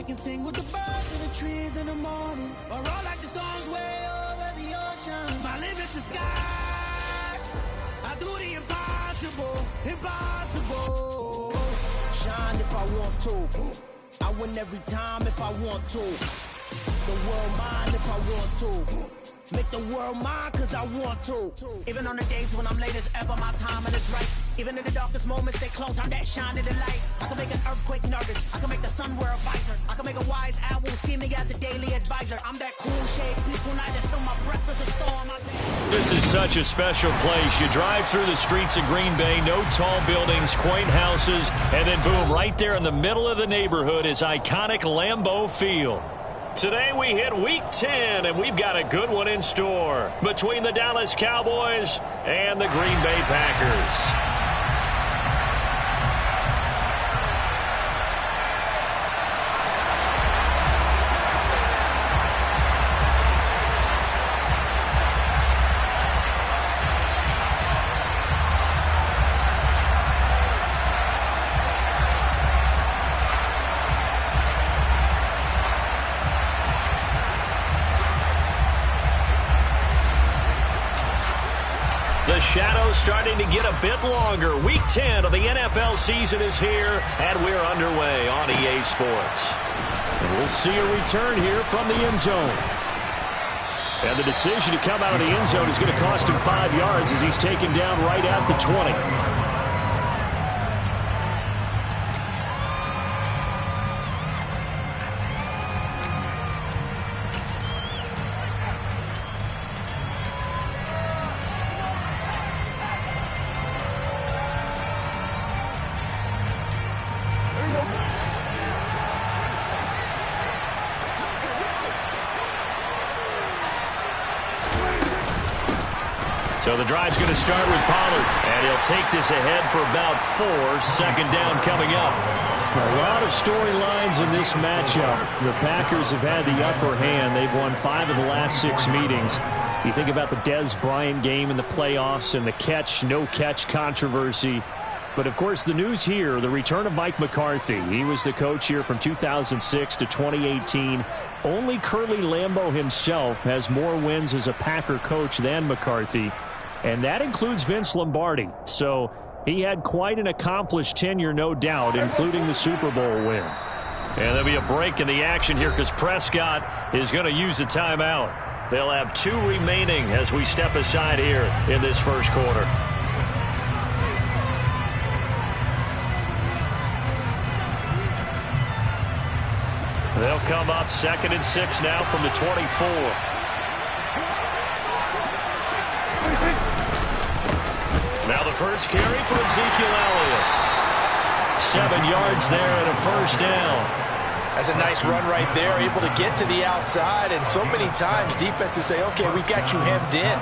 can sing with the birds and the trees in the morning, or roll like the storms way over the ocean. My limit the sky. I do the impossible, impossible. Shine if I want to. I win every time if I want to. The world mine if I want to. Make the world mine cause I want to. Even on the days when I'm late as ever, my timing is right. Even in the darkest moments, stay close, I'm that shine in the light. I can make an earthquake nervous, I can make the sun wear a visor. I can make a wise owl see me as a daily advisor. I'm that cool shade, peaceful night, and still my breath is a storm. This is such a special place. You drive through the streets of Green Bay, no tall buildings, quaint houses, and then boom, right there in the middle of the neighborhood is iconic Lambeau Field. Today we hit Week 10, and we've got a good one in store between the Dallas Cowboys and the Green Bay Packers. The shadow's starting to get a bit longer. Week 10 of the NFL season is here, and we're underway on EA Sports. And we'll see a return here from the end zone. And the decision to come out of the end zone is going to cost him 5 yards as he's taken down right at the 20. So the drive's going to start with Pollard, and he'll take this ahead for about 4. Second down coming up. A lot of storylines in this matchup. The Packers have had the upper hand. They've won 5 of the last 6 meetings. You think about the Dez Bryant game in the playoffs and the catch, no catch controversy. But, of course, the news here, the return of Mike McCarthy. He was the coach here from 2006 to 2018. Only Curly Lambeau himself has more wins as a Packer coach than McCarthy. And that includes Vince Lombardi. So he had quite an accomplished tenure, no doubt, including the Super Bowl win. And there'll be a break in the action here because Prescott is going to use a timeout. They'll have 2 remaining as we step aside here in this first quarter. They'll come up 2nd and 6 now from the 24. Now the first carry for Ezekiel Elliott. 7 yards there and a first down. That's a nice run right there, able to get to the outside. And so many times defenses say, okay, we've got you hemmed in.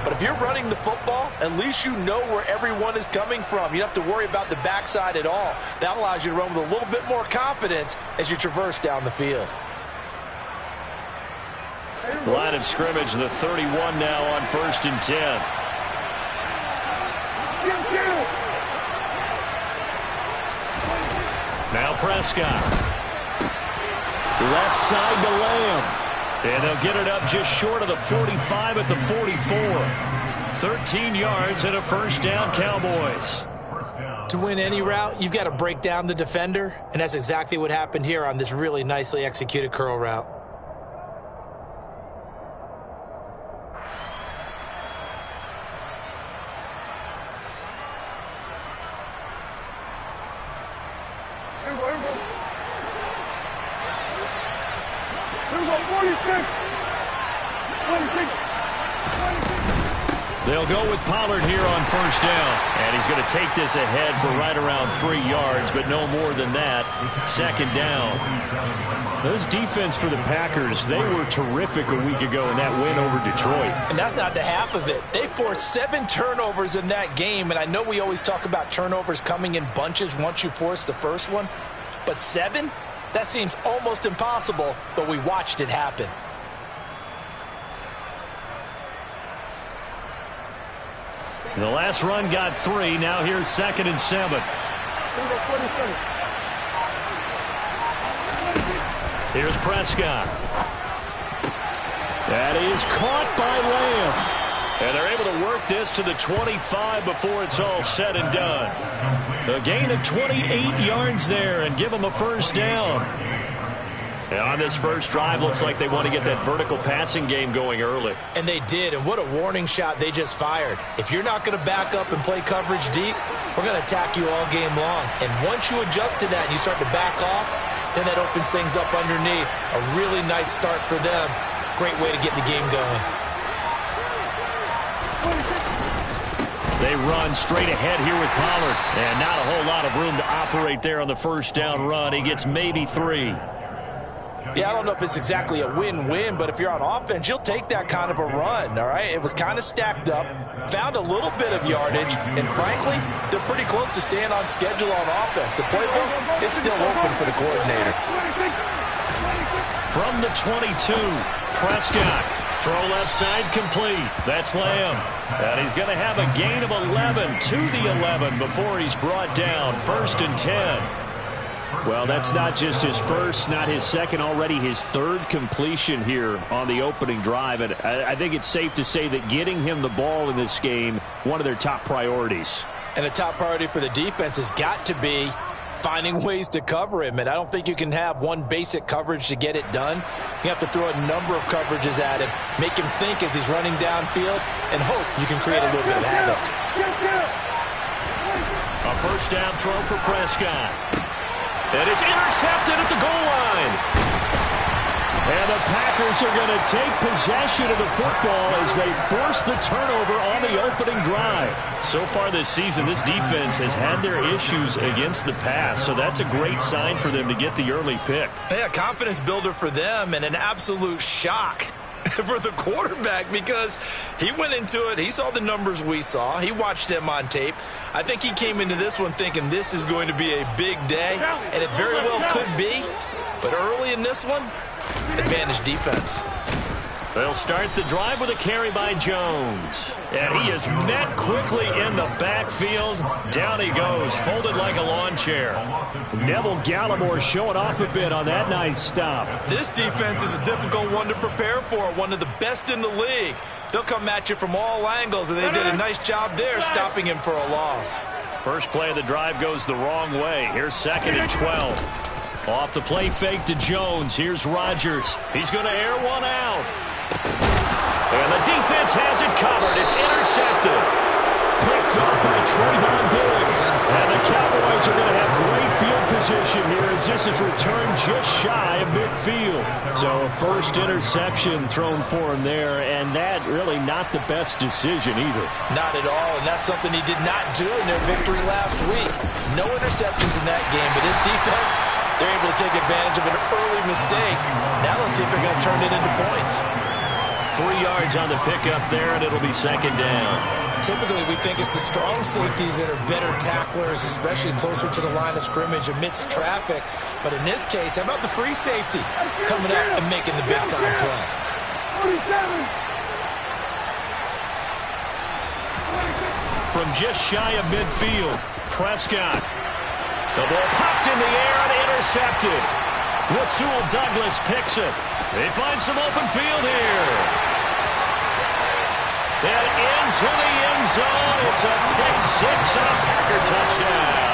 But if you're running the football, at least you know where everyone is coming from. You don't have to worry about the backside at all. That allows you to run with a little bit more confidence as you traverse down the field. Line of scrimmage, the 31 now on 1st and 10. Now Prescott. Left side to Lamb. And they'll get it up just short of the 45 at the 44. 13 yards and a first down, Cowboys. To win any route, you've got to break down the defender, and that's exactly what happened here on this really nicely executed curl route. They'll go with Pollard here on first down. And he's going to take this ahead for right around 3 yards, but no more than that. Second down. This defense for the Packers, they were terrific a week ago in that win over Detroit. And that's not the half of it. They forced 7 turnovers in that game, and I know we always talk about turnovers coming in bunches once you force the first one. But 7? That seems almost impossible, but we watched it happen. The last run got 3. Now here's 2nd and 7. Here's Prescott. That is caught by Lamb. And they're able to work this to the 25 before it's all said and done. A gain of 28 yards there and give them a first down. And on this first drive, looks like they want to get that vertical passing game going early. And they did, and what a warning shot they just fired. If you're not going to back up and play coverage deep, we're going to attack you all game long. And once you adjust to that and you start to back off, then that opens things up underneath. A really nice start for them. Great way to get the game going. They run straight ahead here with Pollard. And not a whole lot of room to operate there on the first down run. He gets maybe 3. Yeah, I don't know if it's exactly a win-win, but if you're on offense, you'll take that kind of a run, all right? It was kind of stacked up, found a little bit of yardage, and frankly, they're pretty close to staying on schedule on offense. The playbook is still open for the coordinator. From the 22, Prescott. Throw left side complete. That's Lamb. And he's going to have a gain of 11 to the 11 before he's brought down. 1st and 10. Well, that's not just his first, not his second, already his 3rd completion here on the opening drive. And I think it's safe to say that getting him the ball in this game, one of their top priorities. And the top priority for the defense has got to be finding ways to cover him. And I don't think you can have one basic coverage to get it done. You have to throw a number of coverages at him, make him think as he's running downfield, and hope you can create a little bit of havoc. A first down throw for Prescott. And it's intercepted at the goal line. And the Packers are going to take possession of the football as they force the turnover on the opening drive. So far this season, this defense has had their issues against the pass, so that's a great sign for them to get the early pick. Yeah, confidence builder for them and an absolute shock for the quarterback because he went into it. He saw the numbers we saw. He watched them on tape. I think he came into this one thinking this is going to be a big day, and it very well could be. But early in this one, advantage defense. They'll start the drive with a carry by Jones. And he is met quickly in the backfield. Down he goes, folded like a lawn chair. Neville Gallimore showing off a bit on that nice stop. This defense is a difficult one to prepare for, one of the best in the league. They'll come at you from all angles, and they did a nice job there stopping him for a loss. First play of the drive goes the wrong way. Here's 2nd and 12. Off the play fake to Jones. Here's Rodgers. He's going to air one out. And the defense has it covered. It's intercepted. Picked up by Trayvon Diggs. And the Cowboys are going to have great field position here as this is returned just shy of midfield. So a first interception thrown for him there, and that really not the best decision either. Not at all, and that's something he did not do in their victory last week. No interceptions in that game, but his defense, they're able to take advantage of an early mistake. Now let's see if they're going to turn it into points. 3 yards on the pickup there, and it'll be 2nd down. Typically, we think it's the strong safeties that are better tacklers, especially closer to the line of scrimmage amidst traffic. But in this case, how about the free safety coming up and making the big-time play? From just shy of midfield, Prescott. The ball popped in the air and intercepted. Rasul Douglas picks it. They find some open field here. And into the end zone. It's a pick 6 and a Packer touchdown.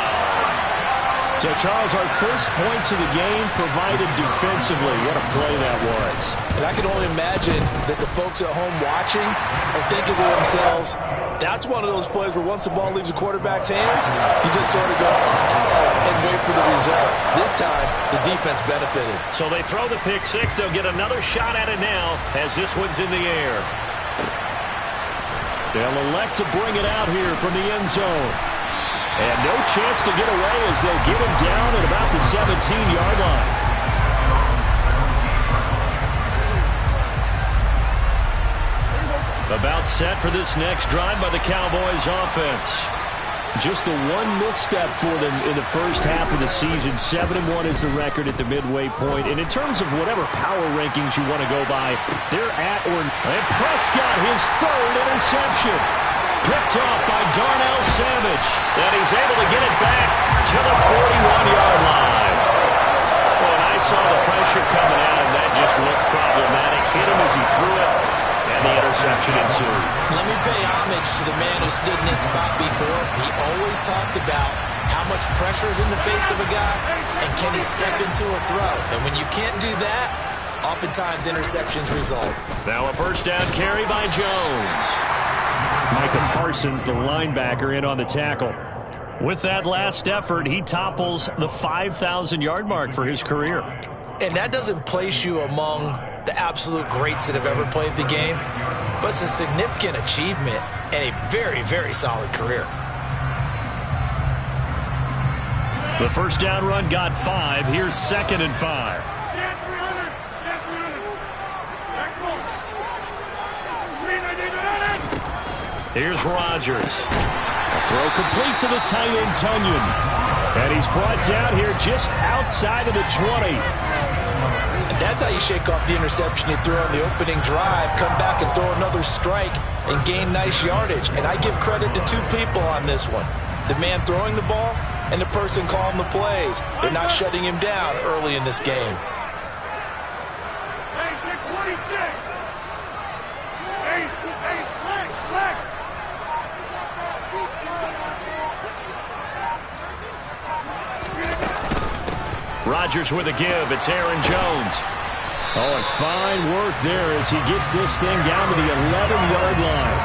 So, Charles, our first points of the game provided defensively. What a play that was. And I can only imagine that the folks at home watching are thinking to themselves, that's one of those plays where once the ball leaves the quarterback's hands, you just sort of go, and wait for the result. This time, the defense benefited. So they throw the pick 6. They'll get another shot at it now as this one's in the air. They'll elect to bring it out here from the end zone. And no chance to get away as they'll get him down at about the 17-yard line. About set for this next drive by the Cowboys offense. Just the one misstep for them in the first half of the season. 7-1 is the record at the midway point. And in terms of whatever power rankings you want to go by, they're at or... And Prescott, his 3rd interception. Picked off by Darnell Savage. And he's able to get it back to the 41-yard line. Well, a nice saw the pressure coming out, and that just looked problematic. Hit him as he threw it, and the interception ensued. Let me pay homage to the man who stood in this spot before. He always talked about how much pressure is in the face of a guy, and can he step into a throw? And when you can't do that, oftentimes interceptions result. Now a first down carry by Jones. Micah Parsons, the linebacker, in on the tackle. With that last effort, he topples the 5,000-yard mark for his career. And that doesn't place you among the absolute greats that have ever played the game, but it's a significant achievement and a very, very solid career. The first down run got 5. Here's 2nd and 5. Here's Rodgers. A throw complete to the tight end, Tunyon. And he's brought down here just outside of the 20. And that's how you shake off the interception you threw on the opening drive, come back and throw another strike and gain nice yardage. And I give credit to two people on this one. The man throwing the ball and the person calling the plays. They're not shutting him down early in this game. Rodgers with a give. It's Aaron Jones. Oh, and fine work there as he gets this thing down to the 11-yard line.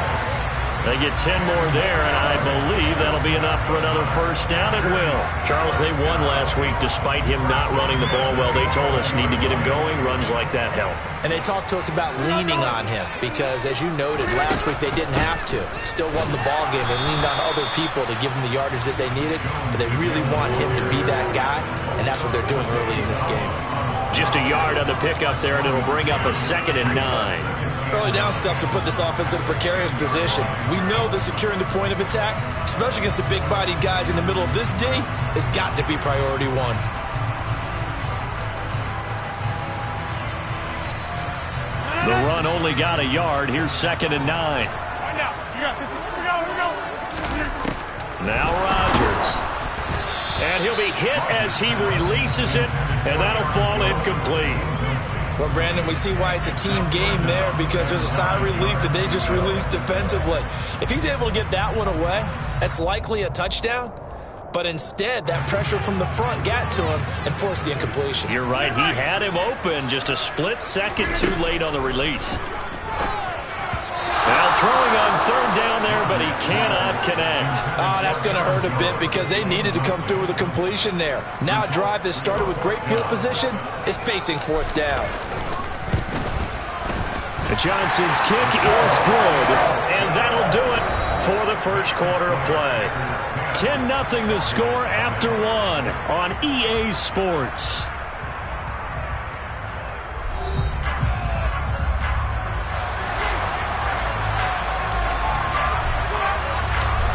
They get 10 more there, and I believe that'll be enough for another first down at will. Charles, they won last week despite him not running the ball well. They told us need to get him going. Runs like that help. And they talked to us about leaning on him because, as you noted, last week they didn't have to. Still won the ball game. They leaned on other people to give them the yardage that they needed, but they really want him to be that guy, and that's what they're doing early in this game. Just a yard on the pickup there, and it'll bring up a 2nd and 9. Early down stuff to put this offense in a precarious position. We know that securing the point of attack, especially against the big-bodied guys in the middle of this D, has got to be priority one. The run only got a yard. Here's 2nd and 9. Now Rodgers. And he'll be hit as he releases it, and that'll fall incomplete. Well, Brandon, we see why it's a team game there because there's a sigh of relief that they just released defensively. If he's able to get that one away, that's likely a touchdown. But instead, that pressure from the front got to him and forced the incompletion. You're right. He had him open just a split second too late on the release. Now throwing on 3rd down there, but he cannot connect. Oh, that's going to hurt a bit because they needed to come through with a completion there. Now a drive that started with great field position is facing 4th down. Johnson's kick is good, and that'll do it for the first quarter of play. 10-0 the score after 1 on EA Sports.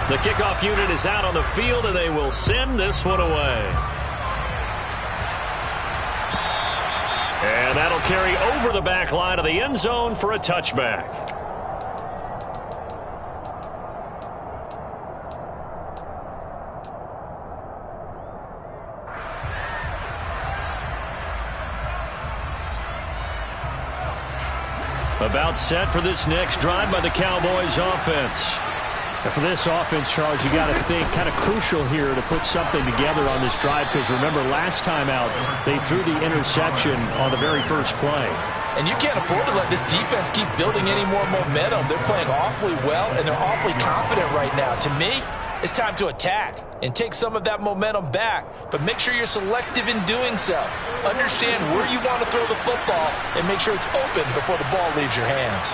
The kickoff unit is out on the field, and they will send this one away. And that'll carry over the back line of the end zone for a touchback. About set for this next drive by the Cowboys offense. And for this offense, Charles, you got to think kind of crucial here to put something together on this drive because remember last time out they threw the interception on the very first play. And you can't afford to let this defense keep building any more momentum. They're playing awfully well, and they're awfully confident right now. To me, it's time to attack and take some of that momentum back, but make sure you're selective in doing so. Understand where you want to throw the football and make sure it's open before the ball leaves your hands.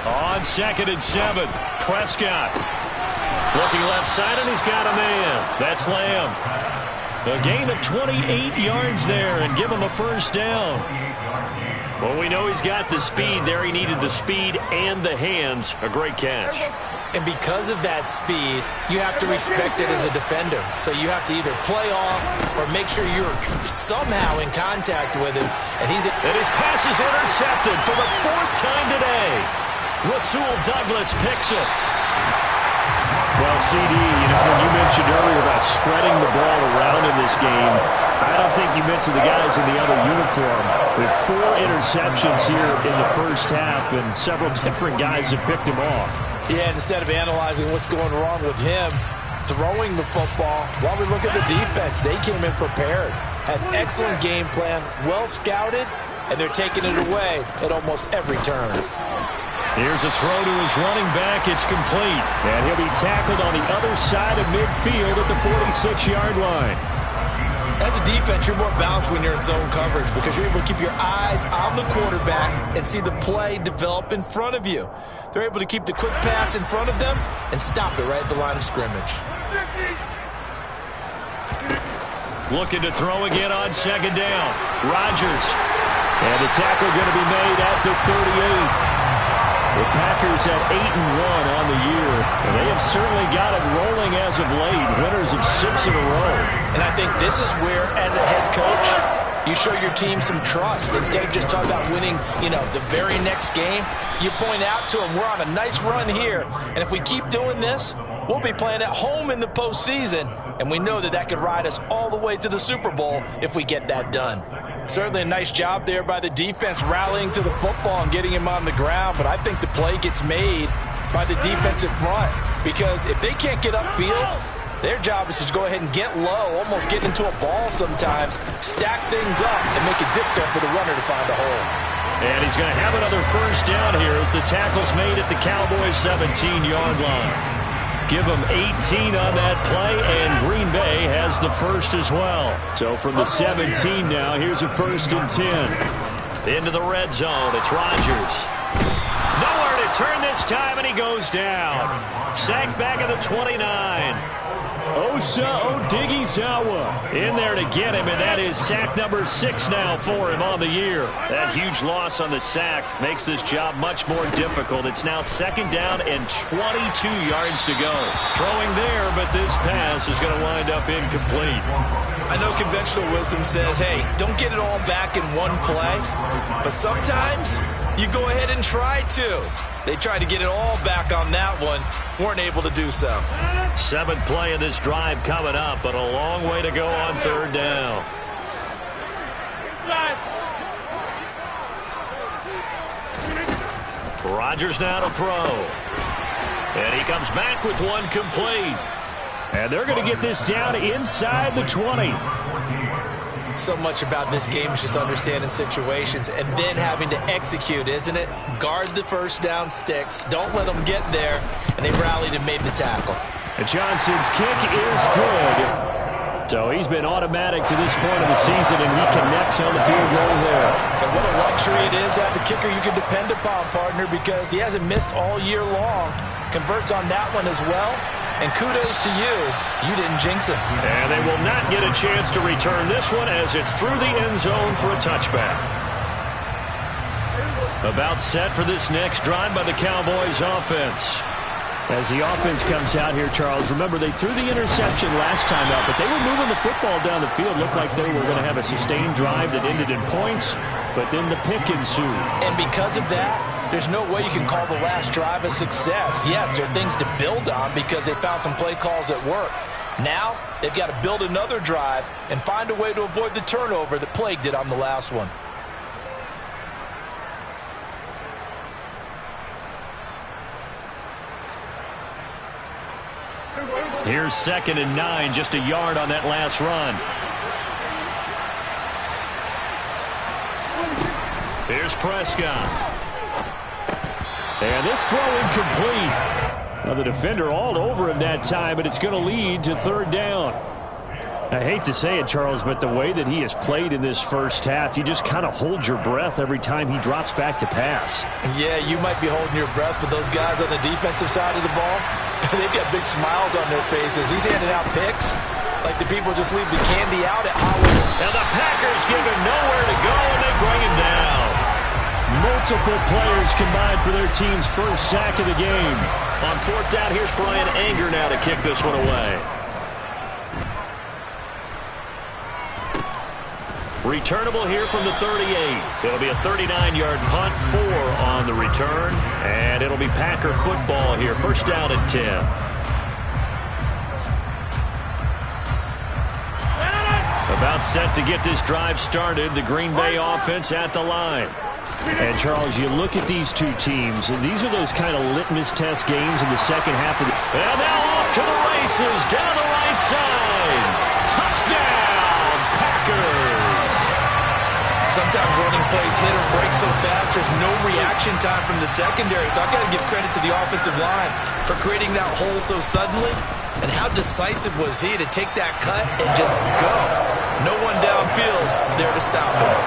On 2nd and 7, Prescott. Looking left side, and he's got a man. That's Lamb. A gain of 28 yards there and give him a first down. Well, we know he's got the speed there. He needed the speed and the hands. A great catch. And because of that speed, you have to respect it as a defender. So you have to either play off or make sure you're somehow in contact with him. And his pass is intercepted for the 4th time today. Rasul Douglas picks it. Well, CD, when you mentioned earlier about spreading the ball around in this game, I don't think you mentioned the guys in the other uniform. With 4 interceptions here in the first half, and several different guys have picked him off. Yeah, and instead of analyzing what's going wrong with him, throwing the football, while we look at the defense, they came in prepared, had an excellent game plan, well scouted, and they're taking it away at almost every turn. Here's a throw to his running back. It's complete. And he'll be tackled on the other side of midfield at the 46-yard line. As a defense, you're more balanced when you're in zone coverage because you're able to keep your eyes on the quarterback and see the play develop in front of you. They're able to keep the quick pass in front of them and stop it right at the line of scrimmage. Looking to throw again on second down. Rodgers. And the tackle going to be made at the 38. The Packers at 8-1 on the year, and they have certainly got it rolling as of late, winners of 6 in a row. And I think this is where, as a head coach, you show your team some trust. Instead of just talking about winning, the very next game, you point out to them, we're on a nice run here, and if we keep doing this, we'll be playing at home in the postseason, and we know that could ride us all the way to the Super Bowl if we get that done. Certainly a nice job there by the defense rallying to the football and getting him on the ground, but I think the play gets made by the defensive front because if they can't get upfield, their job is to go ahead and get low, almost get into a ball sometimes, stack things up, and make it difficult for the runner to find a hole. And he's going to have another first down here as the tackle's made at the Cowboys' 17-yard line. Give them 18 on that play, and Green Bay has the first as well. So from the 17 now, here's a 1st and 10. Into the red zone, it's Rodgers. Nowhere to turn this time, and he goes down. Sacked back at the 29. Osa Odighizuwa in there to get him, and that is sack number 6 now for him on the year. That huge loss on the sack makes this job much more difficult. It's now 2nd down and 22 yards to go. Throwing there, but this pass is going to wind up incomplete. I know conventional wisdom says, hey, don't get it all back in one play, but sometimes you go ahead and try to. They tried to get it all back on that one, weren't able to do so. 7th play of this drive coming up, but a long way to go on 3rd down. Rodgers now to throw. And he comes back with one complete. And they're going to get this down inside the 20. So much about this game is just understanding situations and then having to execute, isn't it? Guard the first down sticks. Don't let them get there. And they rallied and made the tackle. And Johnson's kick is good. So he's been automatic to this point of the season, and he connects on the field goal there. And what a luxury it is to have a kicker you can depend upon, partner, because he hasn't missed all year long. Converts on that one as well. And kudos to you. You didn't jinx him. And they will not get a chance to return this one as it's through the end zone for a touchback. About set for this next drive by the Cowboys offense. As the offense comes out here, Charles, remember they threw the interception last time out, but they were moving the football down the field. Looked like they were going to have a sustained drive that ended in points, but then the pick ensued. And because of that, there's no way you can call the last drive a success. Yes, there are things to build on because they found some play calls that work. Now, they've got to build another drive and find a way to avoid the turnover that plagued it on the last one. Here's 2nd and 9, just a yard on that last run. Here's Prescott. And this throw incomplete. Now the defender all over him that time, but it's going to lead to 3rd down. I hate to say it, Charles, but the way that he has played in this first half, you just kind of hold your breath every time he drops back to pass. Yeah, you might be holding your breath, but those guys on the defensive side of the ball, they've got big smiles on their faces. He's handing out picks like the people just leave the candy out at Howard. And the Packers give him nowhere to go, and they bring him down. Multiple players combined for their team's first sack of the game. On 4th down, here's Brian Anger now to kick this one away. Returnable here from the 38. It'll be a 39-yard punt, 4 on the return, and it'll be Packer football here. 1st down and 10. About set to get this drive started. The Green Bay offense at the line. And, Charles, you look at these two teams, and these are those kind of litmus test games in the second half of the... And now off to the races, down the right side. Touchdown, Packers! Sometimes running plays hit or break so fast, there's no reaction time from the secondary. So I've got to give credit to the offensive line for creating that hole so suddenly. And how decisive was he to take that cut and just go? No one downfield there to stop him.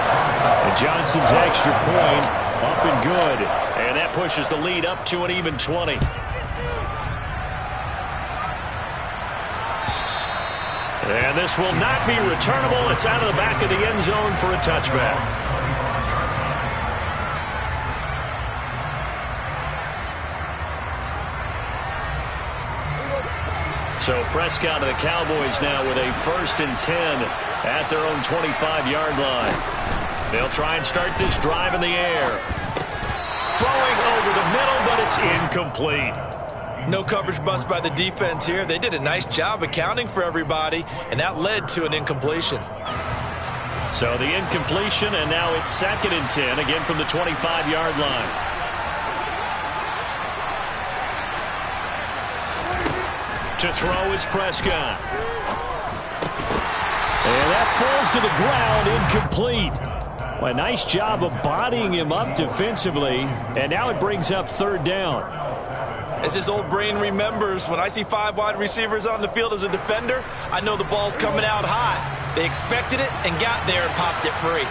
And Johnson's extra point up and good. And that pushes the lead up to an even 20. And this will not be returnable. It's out of the back of the end zone for a touchback. So Prescott and the Cowboys now with a 1st and 10 at their own 25-yard line. They'll try and start this drive in the air. Throwing over the middle, but it's incomplete. No coverage bust by the defense here. They did a nice job accounting for everybody, and that led to an incompletion. So the incompletion, and now it's 2nd and 10, again from the 25-yard line. To throw is Prescott. And that falls to the ground, incomplete. Well, a nice job of bodying him up defensively, and now it brings up 3rd down. As his old brain remembers, when I see 5 wide receivers on the field as a defender, I know the ball's coming out high. They expected it and got there and popped it free.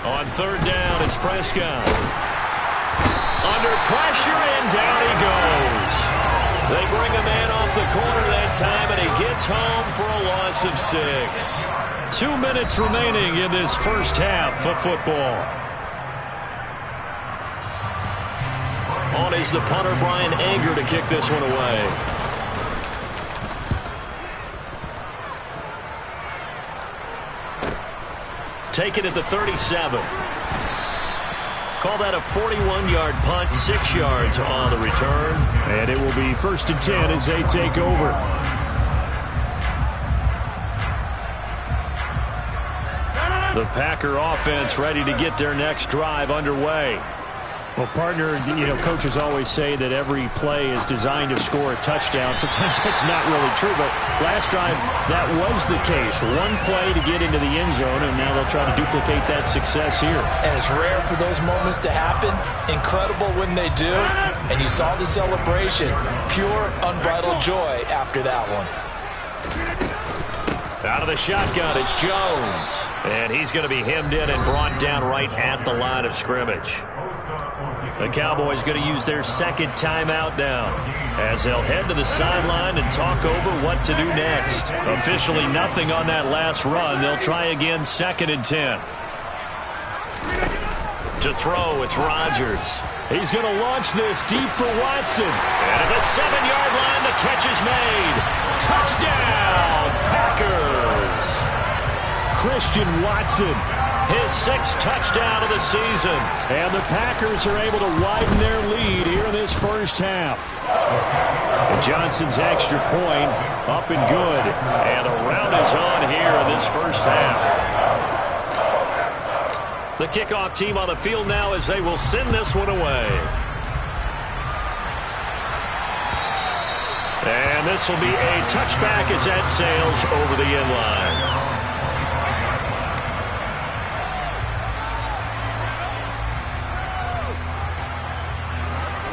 On 3rd down, it's Prescott. Under pressure, and down he goes. They bring a man off the corner that time, and he gets home for a loss of 6. 2 minutes remaining in this first half of football. On is the punter, Brian Anger, to kick this one away. Take it at the 37. Call that a 41-yard punt, 6 yards on the return. And it will be 1st and 10 as they take over. The Packer offense ready to get their next drive underway. Well, partner, you know, coaches always say that every play is designed to score a touchdown. Sometimes that's not really true, but last drive, that was the case. One play to get into the end zone, and now they'll try to duplicate that success here. And it's rare for those moments to happen. Incredible when they do. And you saw the celebration. Pure, unbridled joy after that one. Out of the shotgun, it's Jones. And he's going to be hemmed in and brought down right at the line of scrimmage. The Cowboys going to use their 2nd timeout now as they'll head to the sideline and talk over what to do next. Officially nothing on that last run. They'll try again, 2nd and 10. To throw, it's Rodgers. He's going to launch this deep for Watson. And at the 7-yard line, the catch is made. Touchdown, Packers. Christian Watson. His 6th touchdown of the season. And the Packers are able to widen their lead here in this first half. And Johnson's extra point up and good. And a round is on here in this first half. The kickoff team on the field now as they will send this one away. And this will be a touchback as that sails over the end line.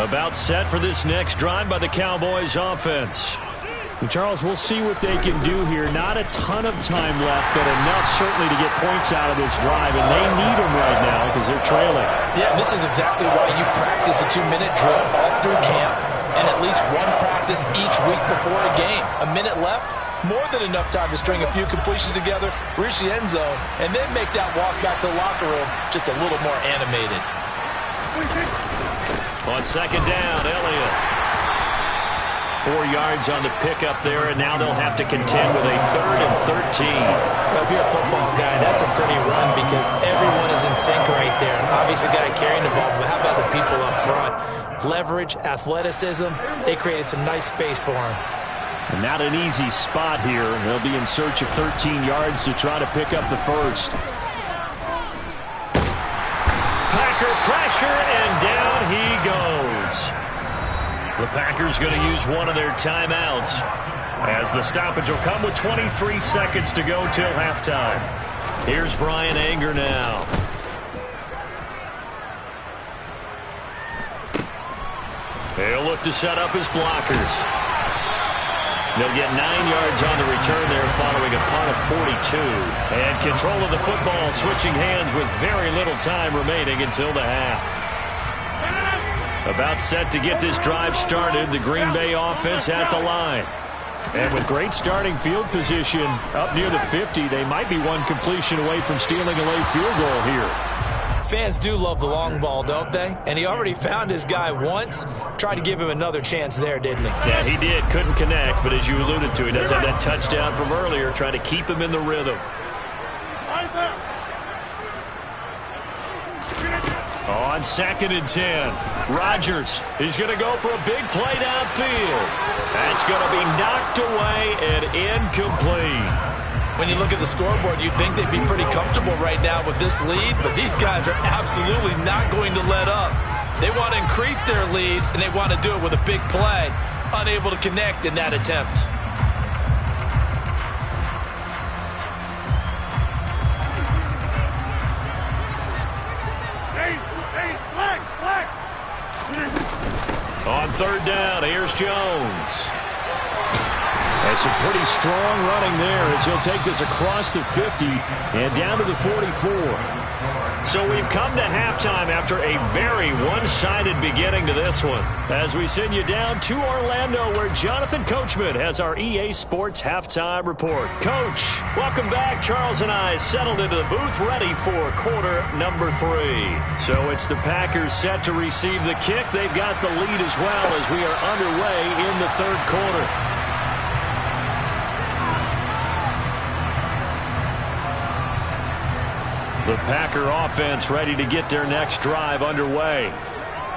About set for this next drive by the Cowboys offense. And Charles, we'll see what they can do here. Not a ton of time left, but enough certainly to get points out of this drive, and they need them right now because they're trailing. Yeah, this is exactly why you practice a 2-minute drill all through camp and at least one practice each week before a game. A minute left, more than enough time to string a few completions together, reach the end zone, and then make that walk back to the locker room just a little more animated. On 2nd down, Elliott. 4 yards on the pickup there, and now they'll have to contend with a 3rd and 13. Well, if you're a football guy, that's a pretty run because everyone is in sync right there. And obviously, the guy carrying the ball, but how about the people up front? Leverage, athleticism, they created some nice space for him. And not an easy spot here. They'll be in search of 13 yards to try to pick up the first. Packer pressure, and down he goes. The Packers going to use one of their timeouts, as the stoppage will come with 23 seconds to go till halftime. Here's Bryan Anger now. They'll look to set up his blockers. They'll get 9 yards on the return there following a punt of 42. And control of the football switching hands with very little time remaining until the half. About set to get this drive started, the Green Bay offense at the line. And with great starting field position up near the 50, they might be one completion away from stealing a late field goal here. Fans do love the long ball, don't they? And he already found his guy once. Tried to give him another chance there, didn't he? Yeah, he did. Couldn't connect, but as you alluded to, he does have that touchdown from earlier, trying to keep him in the rhythm. On 2nd and 10, Rodgers is going to go for a big play downfield. That's going to be knocked away and incomplete. When you look at the scoreboard, you'd think they'd be pretty comfortable right now with this lead, but these guys are absolutely not going to let up. They want to increase their lead, and they want to do it with a big play. Unable to connect in that attempt. On 3rd down, here's Jones. That's some pretty strong running there as he'll take this across the 50 and down to the 44. So we've come to halftime after a very one-sided beginning to this one, as we send you down to Orlando, where Jonathan Coachman has our EA Sports Halftime Report. Coach, welcome back. Charles and I settled into the booth ready for quarter number 3. So it's the Packers set to receive the kick. They've got the lead as well as we are underway in the 3rd quarter. The Packer offense ready to get their next drive underway.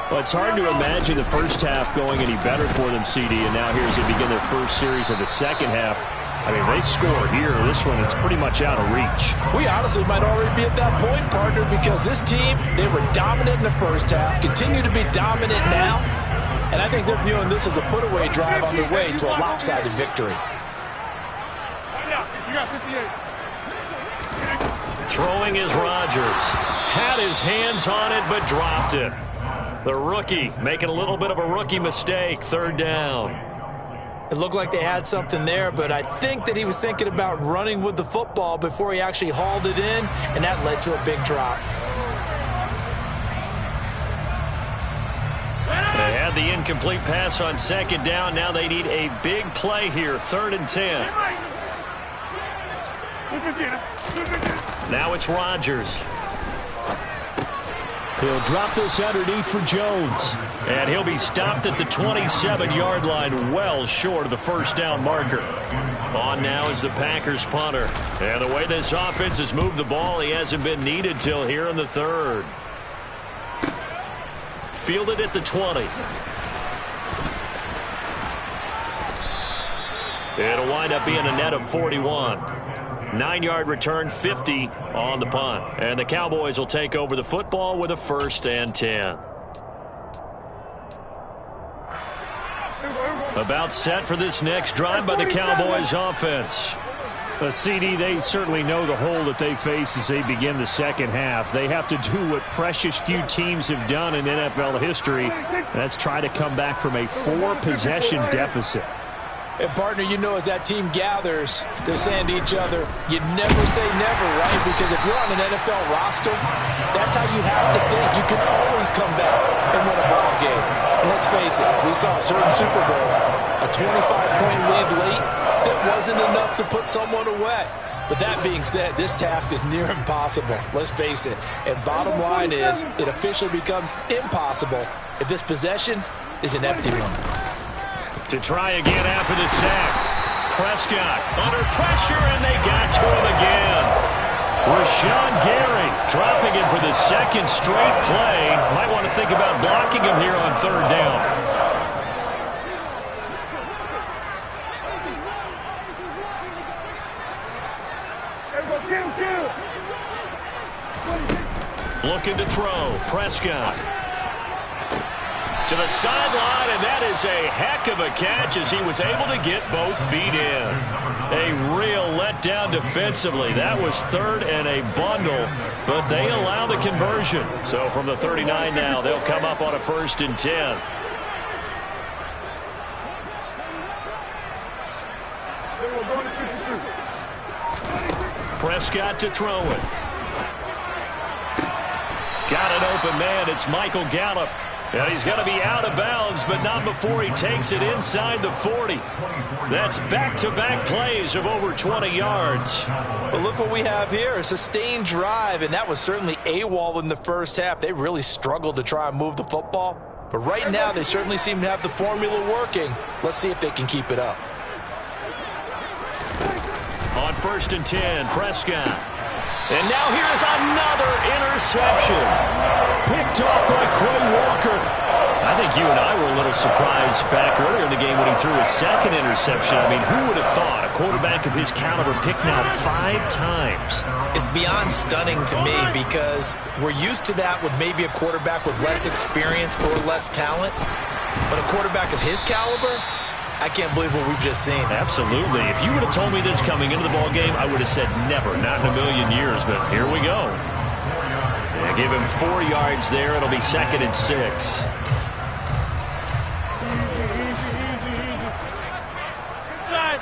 Well, it's hard to imagine the first half going any better for them, CD, and now here as they begin their first series of the second half. I mean, they score here. This one, it's pretty much out of reach. We honestly might already be at that point, partner, because this team, they were dominant in the first half, continue to be dominant now, and I think they're viewing this as a put-away drive on their way to a lopsided victory. You got 58. Throwing is Rodgers. Had his hands on it, but dropped it. The rookie making a little bit of a rookie mistake. 3rd down. It looked like they had something there, but I think that he was thinking about running with the football before he actually hauled it in, and that led to a big drop. They had the incomplete pass on 2nd down. Now they need a big play here. 3rd and 10. Now it's Rodgers. He'll drop this underneath for Jones. And he'll be stopped at the 27-yard line, well short of the first down marker. On now is the Packers punter. And the way this offense has moved the ball, he hasn't been needed till here in the 3rd. Fielded at the 20. It'll wind up being a net of 41. 9-yard return, 50 on the punt. And the Cowboys will take over the football with a 1st and 10. About set for this next drive by the Cowboys offense. CD, they certainly know the hole that they face as they begin the second half. They have to do what precious few teams have done in NFL history, and that's try to come back from a 4-possession deficit. And, partner, you know as that team gathers, they're saying to each other, you never say never, right? Because if you're on an NFL roster, that's how you have to think. You can always come back and win a ball game. And let's face it, we saw a certain Super Bowl, a 25-point lead late that wasn't enough to put someone away. But that being said, this task is near impossible. Let's face it. And bottom line is, it officially becomes impossible if this possession is an empty one. To try again after the sack. Prescott under pressure, and they got to him again. Rashawn Gary dropping him for the second straight play. Might want to think about blocking him here on third down. Looking to throw. Prescott. To the sideline, and that is a heck of a catch as he was able to get both feet in. A real letdown defensively. That was third and a bundle, but they allow the conversion. So from the 39 now, they'll come up on a 1st and 10. Prescott to throw it. Got an open man. It's Michael Gallup. And he's going to be out of bounds, but not before he takes it inside the 40. That's back-to-back plays of over 20 yards. Well, look what we have here, a sustained drive, and that was certainly AWOL in the first half. They really struggled to try and move the football. But right now, they certainly seem to have the formula working. Let's see if they can keep it up. On 1st and 10, Prescott. And now here's another interception. Picked off by Quay Walker. I think you and I were a little surprised back earlier in the game when he threw his second interception. I mean, who would have thought a quarterback of his caliber picked now 5 times? It's beyond stunning to me because we're used to that with maybe a quarterback with less experience or less talent. But a quarterback of his caliber, I can't believe what we've just seen. Absolutely. If you would have told me this coming into the ball game, I would have said never, not in a million years. But here we go. Yeah, give him 4 yards there. It'll be 2nd and 6. Inside.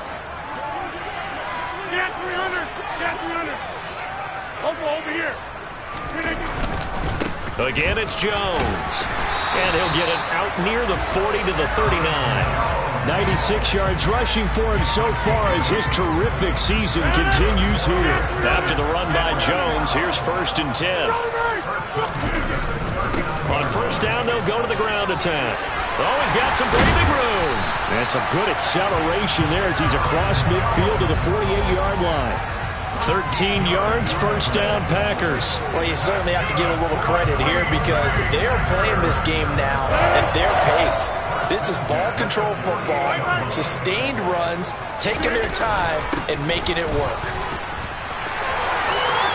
Get 300. Get 300. Over here. Again, it's Jones. And he'll get it out near the 40 to the 39. 96 yards rushing for him so far as his terrific season continues here. After the run by Jones, here's 1st and 10. On 1st down, they'll go to the ground attack. Oh, he's got some breathing room. And some good acceleration there as he's across midfield to the 48-yard line. 13 yards, 1st down, Packers. Well, you certainly have to give a little credit here because they are playing this game now at their pace. This is ball control football, sustained runs, taking their time, and making it work.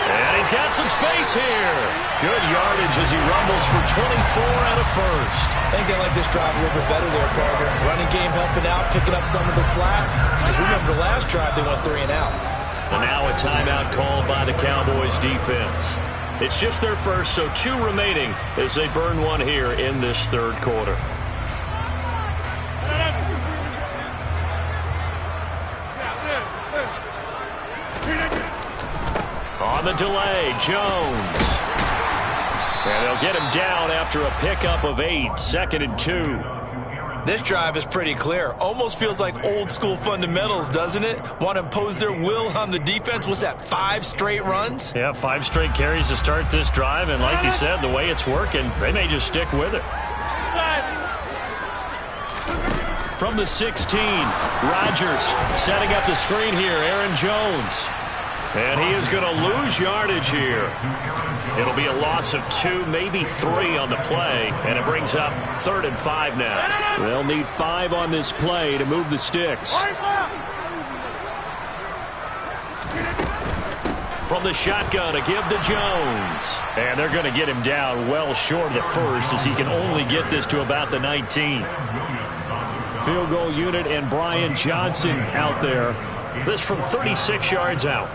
And he's got some space here. Good yardage as he rumbles for 24 and a 1st. I think they like this drive a little bit better there, partner. Running game helping out, picking up some of the slack. Because remember, last drive they went 3 and out. And now a timeout called by the Cowboys defense. It's just their first, so 2 remaining as they burn one here in this 3rd quarter. On the delay, Jones. And they'll get him down after a pickup of 8, 2nd and 2. This drive is pretty clear. Almost feels like old school fundamentals, doesn't it? Want to impose their will on the defense. What's that, 5 straight runs? Yeah, 5 straight carries to start this drive. And like you said, the way it's working, they may just stick with it. From the 16, Rodgers setting up the screen here. Aaron Jones. And he is going to lose yardage here. It'll be a loss of 2, maybe 3 on the play. And it brings up 3rd and 5 now. They'll need 5 on this play to move the sticks. From the shotgun, a give to Jones. And they're going to get him down well short of the 1st as he can only get this to about the 19. Field goal unit and Brian Johnson out there. This from 36 yards out.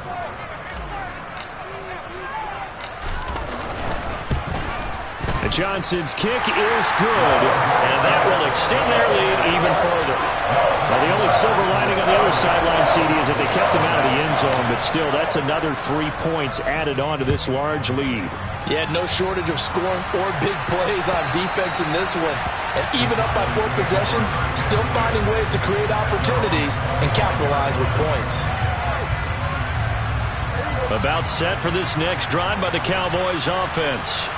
Johnson's kick is good, and that will extend their lead even further. Now, the only silver lining on the other sideline, CD, is that they kept him out of the end zone, but still, that's another 3 points added on to this large lead. Yeah, no shortage of scoring or big plays on defense in this one. And even up by 4 possessions, still finding ways to create opportunities and capitalize with points. About set for this next drive by the Cowboys offense.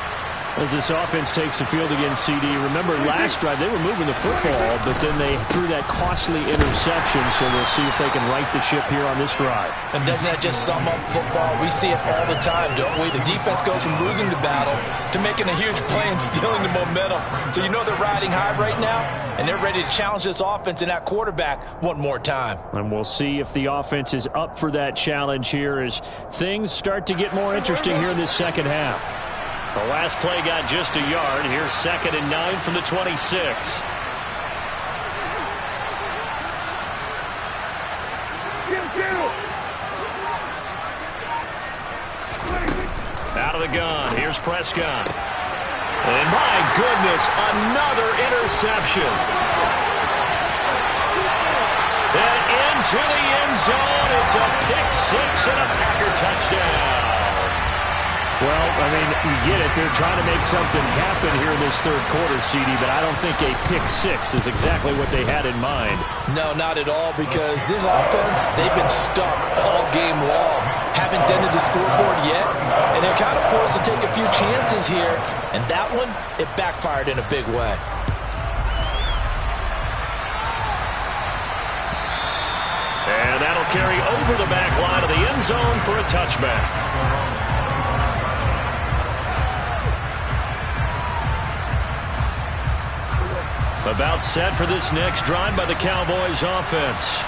As this offense takes the field against CD, remember last drive they were moving the football, but then they threw that costly interception, so we'll see if they can right the ship here on this drive. And doesn't that just sum up football? We see it all the time, don't we? The defense goes from losing the battle to making a huge play and stealing the momentum. So you know they're riding high right now, and they're ready to challenge this offense and that quarterback one more time. And we'll see if the offense is up for that challenge here as things start to get more interesting here in this second half. The last play got just a yard. Here's 2nd and 9 from the 26. Out of the gun. Here's Prescott. And my goodness, another interception. And into the end zone. It's a pick-6 and a Packer touchdown. Well, I mean, you get it. They're trying to make something happen here in this third quarter, CD, but I don't think a pick-6 is exactly what they had in mind. No, not at all, because this offense, they've been stuck all game long. Haven't dented the scoreboard yet, and they're kind of forced to take a few chances here. And that one, it backfired in a big way. And that'll carry over the back line of the end zone for a touchback. About set for this next drive by the Cowboys offense.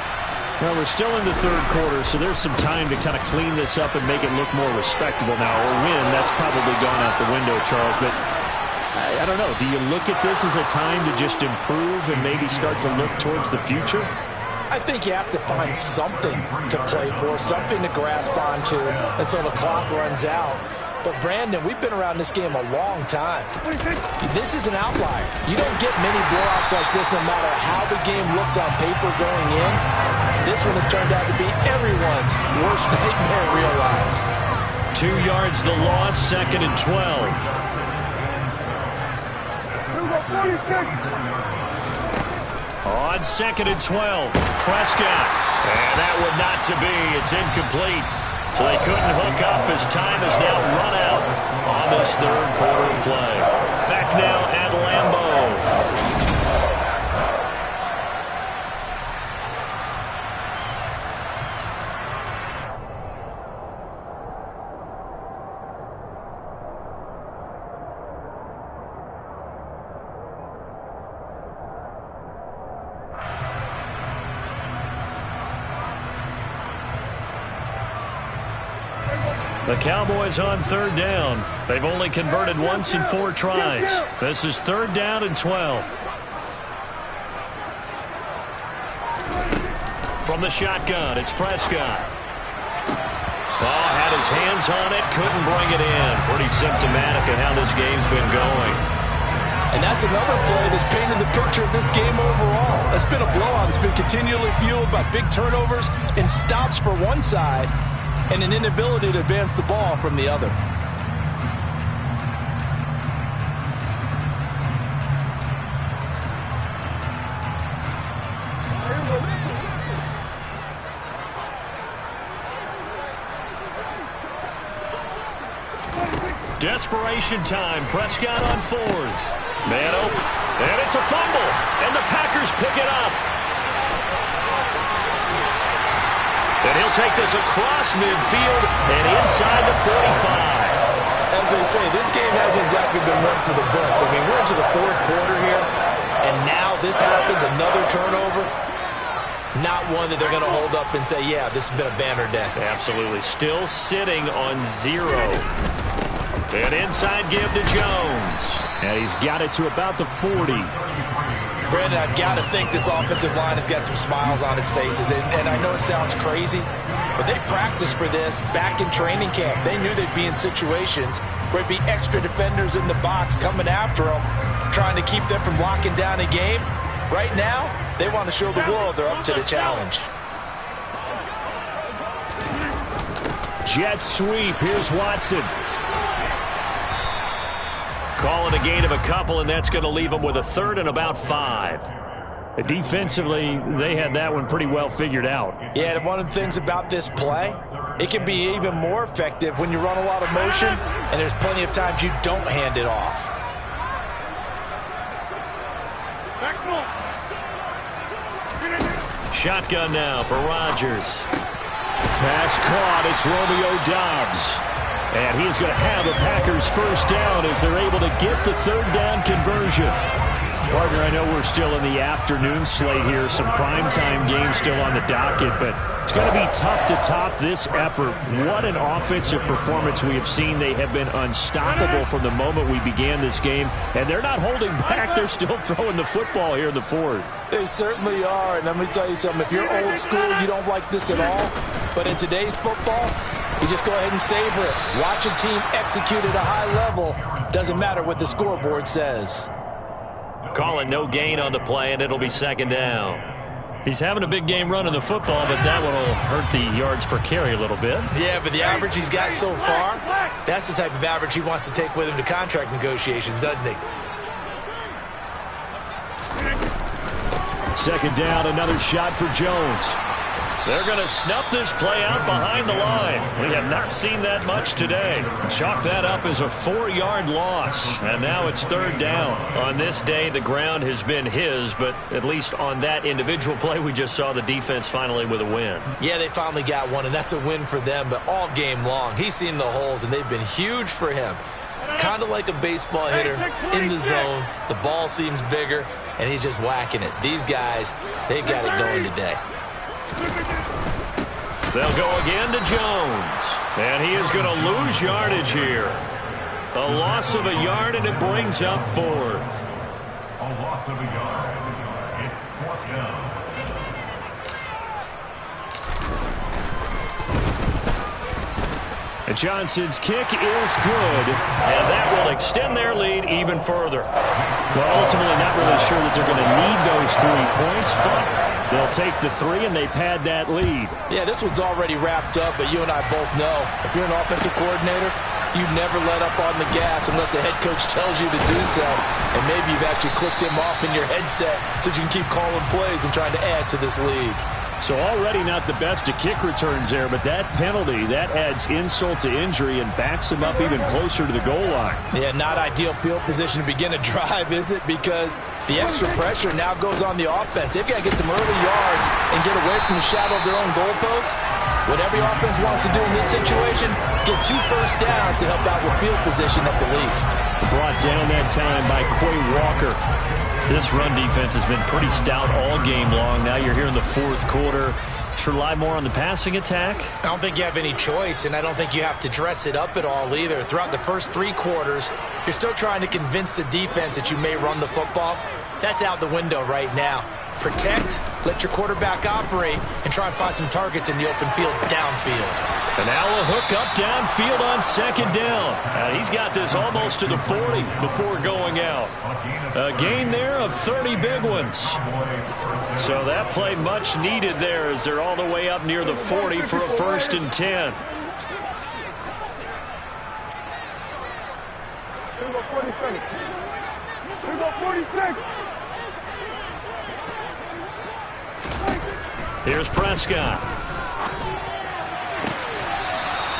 Well, we're still in the third quarter, so there's some time to kind of clean this up and make it look more respectable now. Or win, that's probably gone out the window, Charles. But I don't know. Do you look at this as a time to just improve and maybe start to look towards the future? I think you have to find something to play for, something to grasp onto until the clock runs out. But, Brandon, we've been around this game a long time. This is an outlier. You don't get many blowouts like this no matter how the game looks on paper going in. This one has turned out to be everyone's worst nightmare realized. 2 yards the loss, 2nd and 12. On 2nd and 12, Prescott. And that one not to be. It's incomplete. So they couldn't hook up as time has now run out on this third quarter play. Back now at Lambeau. The Cowboys on 3rd down. They've only converted once in 4 tries. This is 3rd down and 12. From the shotgun, it's Prescott. Oh, had his hands on it, couldn't bring it in. Pretty symptomatic of how this game's been going. And that's another play that's painted the picture of this game overall. It's been a blowout. It's been continually fueled by big turnovers and stops for one side, and an inability to advance the ball from the other. Desperation time. Prescott on 4th. Man open. And it's a fumble. And the Packers pick it up. And he'll take this across midfield and inside the 45. As they say, this game hasn't exactly been one for the books. I mean, we're into the 4th quarter here, and now this happens, another turnover. Not one that they're going to hold up and say, yeah, this has been a banner day. Absolutely. Still sitting on 0. And inside give to Jones. And he's got it to about the 40. Brandon, I've got to think this offensive line has got some smiles on its faces. And I know it sounds crazy, but they practiced for this back in training camp. They knew they'd be in situations where it'd be extra defenders in the box coming after them, trying to keep them from locking down a game. Right now, they want to show the world they're up to the challenge. Jet sweep. Here's Watson. Calling a gain of a couple, and that's going to leave them with a 3rd and about 5. Defensively, they had that one pretty well figured out. Yeah, and one of the things about this play, it can be even more effective when you run a lot of motion, and there's plenty of times you don't hand it off. Shotgun now for Rodgers. Pass caught. It's Romeo Doubs. And he's going to have a Packers first down as they're able to get the third down conversion. Partner, I know we're still in the afternoon slate here. Some primetime games still on the docket, but it's going to be tough to top this effort. What an offensive performance we have seen. They have been unstoppable from the moment we began this game, and they're not holding back. They're still throwing the football here in the fourth. They certainly are, and let me tell you something. If you're old school, you don't like this at all. But in today's football, you just go ahead and savor it. Watch a team execute at a high level. Doesn't matter what the scoreboard says. Calling no gain on the play, and it'll be second down. He's having a big game running the football, but that one will hurt the yards per carry a little bit. Yeah, but the average he's got so far, that's the type of average he wants to take with him to contract negotiations, doesn't he? Second down, another shot for Jones. They're going to snuff this play out behind the line. We have not seen that much today. Chalk that up as a 4-yard loss. And now it's third down. On this day, the ground has been his, but at least on that individual play, we just saw the defense finally with a win. Yeah, they finally got one, and that's a win for them. But all game long, he's seen the holes, and they've been huge for him. Kind of like a baseball hitter in the zone. The ball seems bigger, and he's just whacking it. These guys, they've got it going today. They'll go again to Jones. And he is going to lose yardage here. A loss of a yard, and it brings up fourth. A loss of a yard. It's fourth down. And Johnson's kick is good. And that will extend their lead even further. Well, ultimately not really sure that they're going to need those 3 points, but they'll take the 3 and they pad that lead. Yeah, this one's already wrapped up, but you and I both know if you're an offensive coordinator, you never let up on the gas unless the head coach tells you to do so. And maybe you've actually clicked him off in your headset so you can keep calling plays and trying to add to this lead. So already not the best of kick returns there, but that penalty, that adds insult to injury and backs him up even closer to the goal line. Yeah, not ideal field position to begin a drive, is it? Because the extra pressure now goes on the offense. They've got to get some early yards and get away from the shadow of their own goalposts. What every offense wants to do in this situation, get 2 first downs to help out with field position at the least. Brought down that time by Quay Walker. This run defense has been pretty stout all game long. Now you're here in the fourth quarter. Should rely more on the passing attack? I don't think you have any choice, and I don't think you have to dress it up at all either. Throughout the first 3 quarters, you're still trying to convince the defense that you may run the football. That's out the window right now. Protect, let your quarterback operate, and try and find some targets in the open field downfield. And now a hook up downfield on second down. He's got this almost to the 40 before going out. A gain there of 30 big ones. So that play much needed there as they're all the way up near the 40 for a 1st and 10. Here we go 47. Here we go 46. Here's Prescott.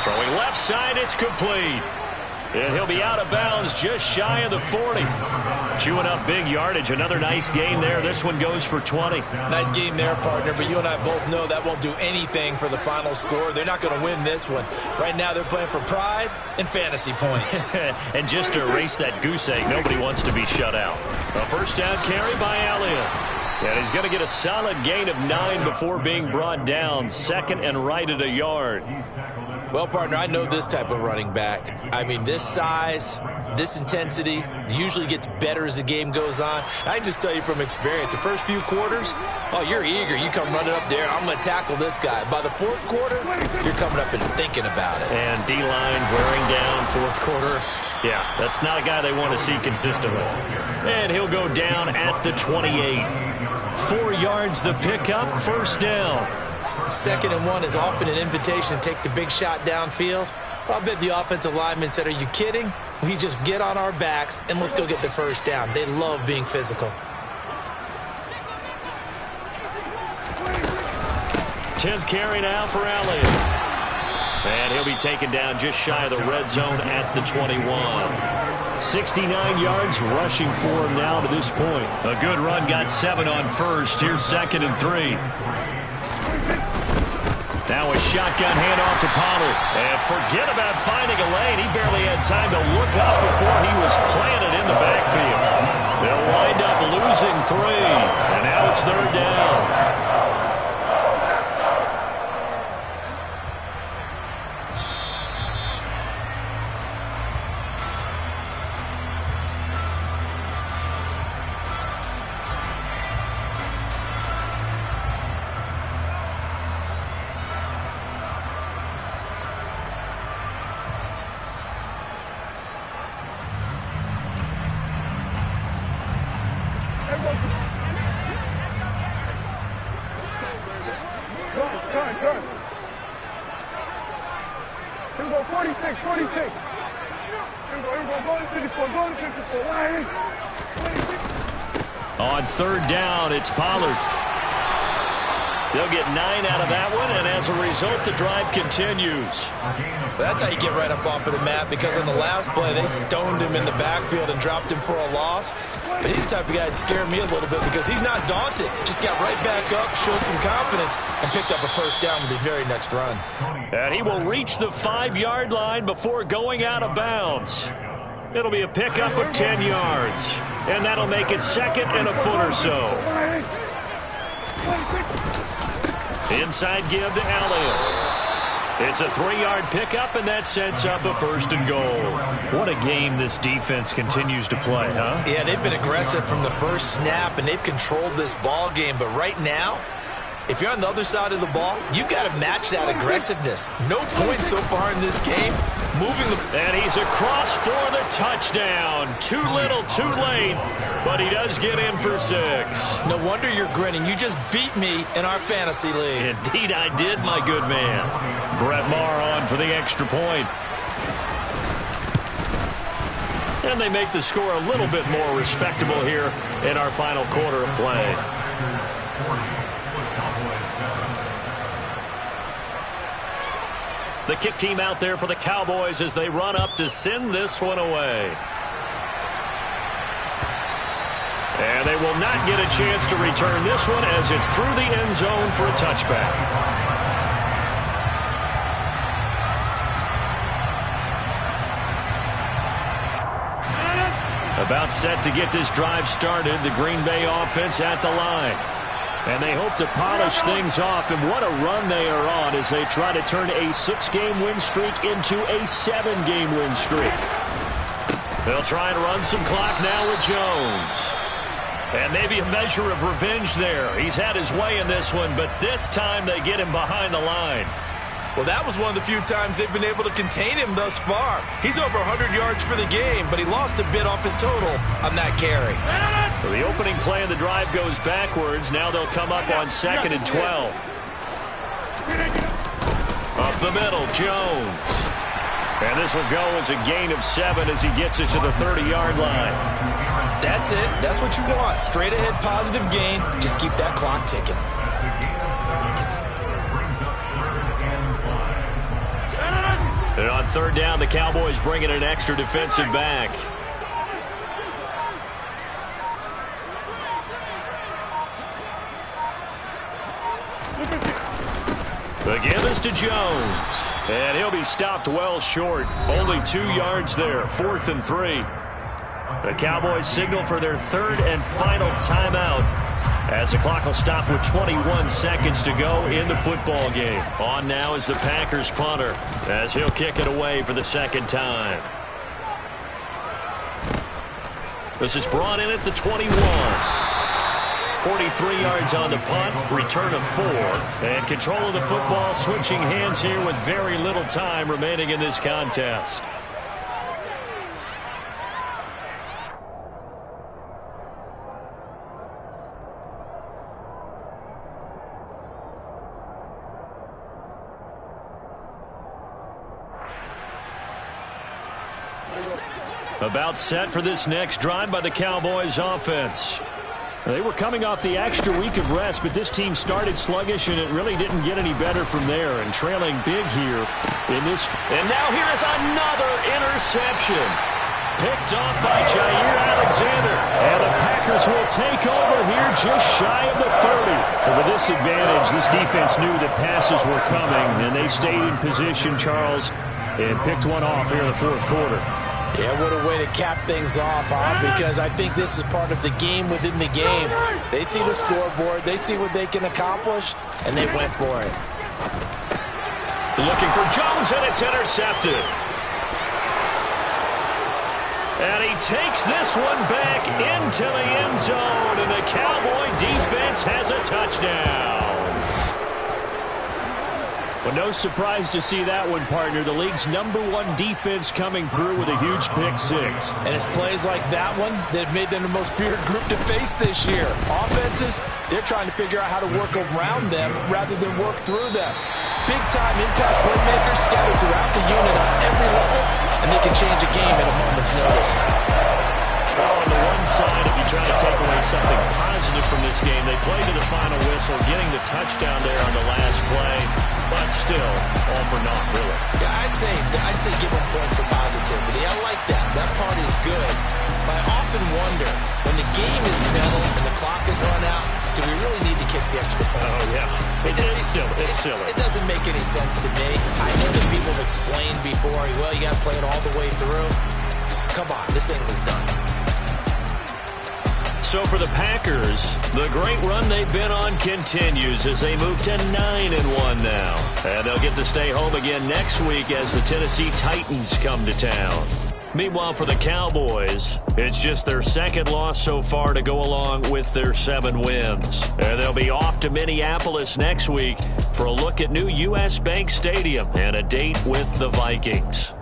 Throwing left side, it's complete. And he'll be out of bounds just shy of the 40. Chewing up big yardage. Another nice gain there. This one goes for 20. Nice game there, partner, but you and I both know that won't do anything for the final score. They're not going to win this one. Right now they're playing for pride and fantasy points. And just to erase that goose egg, nobody wants to be shut out. A first down carry by Elliott. And he's going to get a solid gain of 9 before being brought down. 2nd and right at a yard. Well, partner, I know this type of running back. I mean, this size, this intensity usually gets better as the game goes on. I can just tell you from experience, the first few quarters, oh, you're eager. You come running up there, I'm going to tackle this guy. By the 4th quarter, you're coming up and thinking about it. And D-line wearing down 4th quarter. Yeah, that's not a guy they want to see consistently. And he'll go down at the 28. 4 yards the pickup, 1st down. 2nd and 1 is often an invitation to take the big shot downfield. But I bet the offensive lineman said, are you kidding? We just get on our backs and let's go get the 1st down. They love being physical. 10th carry now for Elliott. And he'll be taken down just shy of the red zone at the 21. 69 yards rushing for him now to this point. A good run, got 7 on first. Here's 2nd and 3. Now a shotgun handoff to Pollard. And forget about finding a lane. He barely had time to look up before he was planted in the backfield. They'll wind up losing 3. And now it's 3rd down. On 3rd down, it's Pollard. They'll get 9 out of that one, and as a result, the drive continues. That's how you get right up off of the mat, because on the last play, they stoned him in the backfield and dropped him for a loss. But he's the type of guy that scared me a little bit because he's not daunted. Just got right back up, showed some confidence, and picked up a 1st down with his very next run. And he will reach the 5-yard line before going out of bounds. It'll be a pickup of 10 yards. And that'll make it 2nd and a foot or so. Inside give to Elliott. It's a 3-yard pickup, and that sets up a 1st and goal. What a game this defense continues to play, huh? Yeah, they've been aggressive from the first snap, and they've controlled this ball game. But right now, if you're on the other side of the ball, you've got to match that aggressiveness. No points so far in this game. And he's across for the touchdown. Too little, too late, but he does get in for 6. No wonder you're grinning. You just beat me in our fantasy league. Indeed I did, my good man. Brett Maher on for the extra point. And they make the score a little bit more respectable here in our final quarter of play. The kick team out there for the Cowboys as they run up to send this one away. And they will not get a chance to return this one as it's through the end zone for a touchback. About set to get this drive started, the Green Bay offense at the line. And they hope to polish things off, and what a run they are on as they try to turn a 6-game win streak into a 7-game win streak. They'll try and run some clock now with Jones. And maybe a measure of revenge there. He's had his way in this one, but this time they get him behind the line. Well, that was one of the few times they've been able to contain him thus far. He's over 100 yards for the game, but he lost a bit off his total on that carry. So the opening play of the drive goes backwards. Now they'll come up on 2nd and 12. Up the middle, Jones. And this will go as a gain of 7 as he gets it to the 30-yard line. That's it. That's what you want. Straight ahead positive gain. Just keep that clock ticking. And on 3rd down, the Cowboys bring in an extra defensive back. The give is to Jones. And he'll be stopped well short. Only 2 yards there. 4th and 3. The Cowboys signal for their 3rd and final timeout as the clock will stop with 21 seconds to go in the football game. On now is the Packers punter as he'll kick it away for the 2nd time. This is brought in at the 21. 43 yards on the punt, return of 4. And control of the football switching hands here with very little time remaining in this contest. About set for this next drive by the Cowboys offense. They were coming off the extra week of rest, but this team started sluggish, and it really didn't get any better from there. And trailing big here in this. And now here is another interception. Picked off by Jair Alexander. And the Packers will take over here just shy of the 30. And with this advantage, this defense knew that passes were coming, and they stayed in position, Charles, and picked one off here in the fourth quarter. Yeah, what a way to cap things off, huh? Because I think this is part of the game within the game. They see the scoreboard, they see what they can accomplish, and they went for it. Looking for Jones, and it's intercepted. And he takes this one back into the end zone, and the Cowboy defense has a touchdown. Well, no surprise to see that one, partner. The league's #1 defense coming through with a huge pick-6. And it's plays like that one that have made them the most feared group to face this year. Offenses, they're trying to figure out how to work around them rather than work through them. Big-time impact playmakers scattered throughout the unit on every level, and they can change a game at a moment's notice. Well, on the one side, if you try to take away something positive from this game, they played to the final whistle, getting the touchdown there on the last play, but still, all for naught, really. Yeah, I'd say give them points for positivity. I like that. That part is good. But I often wonder, when the game is settled and the clock is run out, do we really need to kick the extra point? Oh, yeah. It's silly. It's silly. It doesn't make any sense to me. I know that people have explained before, well, you got to play it all the way through. Come on, this thing was done. So for the Packers, the great run they've been on continues as they move to 9-1 now. And they'll get to stay home again next week as the Tennessee Titans come to town. Meanwhile, for the Cowboys, it's just their second loss so far to go along with their 7 wins. And they'll be off to Minneapolis next week for a look at new U.S. Bank Stadium and a date with the Vikings.